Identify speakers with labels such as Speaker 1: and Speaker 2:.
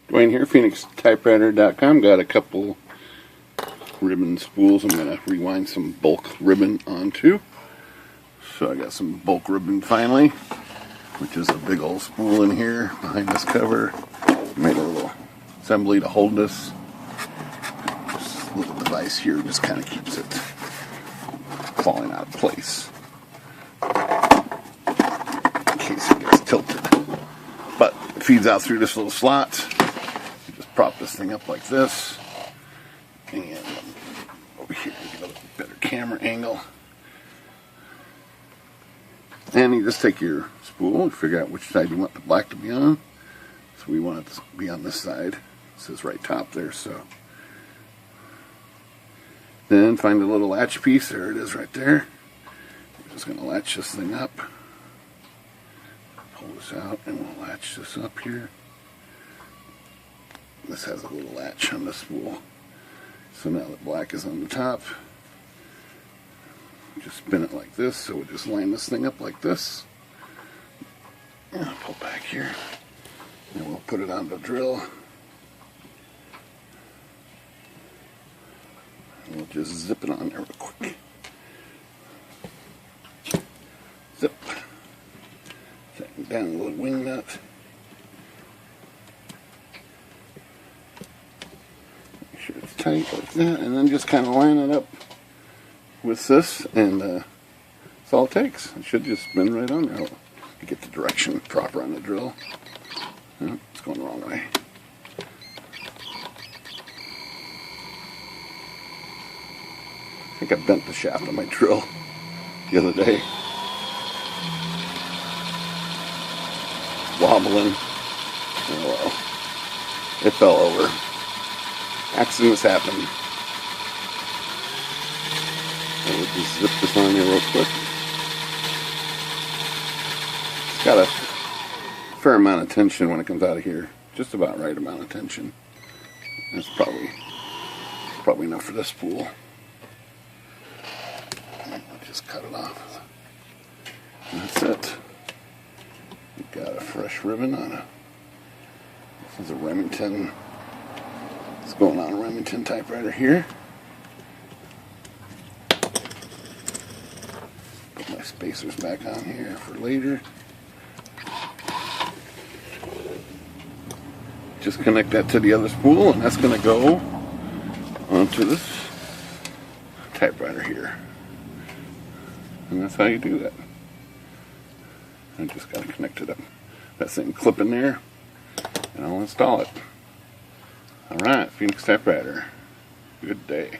Speaker 1: Dwayne here, PhoenixTypewriter.com. Got a couple ribbon spools I'm going to rewind some bulk ribbon onto. So I got some bulk ribbon finally, which is a big old spool in here behind this cover. Made a little assembly to hold this. This little device here just kind of keeps it falling out of place in case it gets tilted. But it feeds out through this little slot. You just prop this thing up like this, and over here you get a better camera angle. And you just take your spool and figure out which side you want the black to be on. So we want it to be on this side. It says right top there, so. Then find the little latch piece. There it is right there. We're just going to latch this thing up. Pull this out and we'll latch this up here. This has a little latch on the spool. So now the black is on the top. Just spin it like this, so we'll just line this thing up like this. And I'll pull back here. And we'll put it on the drill. And we'll just zip it on there real quick. Zip. Tighten down a little wing nut. Make sure it's tight like that, and then just kind of line it up with this, and that's all it takes. It should just spin right on there. You get the direction proper on the drill. Oh, it's going the wrong way. I think I bent the shaft of my drill the other day. Wobbling. Oh well. It fell over. Accidents happen. We'll just zip this on here real quick. It's got a fair amount of tension when it comes out of here. Just about right amount of tension. That's probably enough for this spool. I'll just cut it off. And that's it. We've got a fresh ribbon on it. This is a Remington. What's going on a Remington typewriter here? Put my spacers back on here for later. Just connect that to the other spool, and that's going to go onto this typewriter here. And that's how you do that. I just got to connect it up. That thing clip in there, and I'll install it. Alright, Phoenix Typewriter. Good day.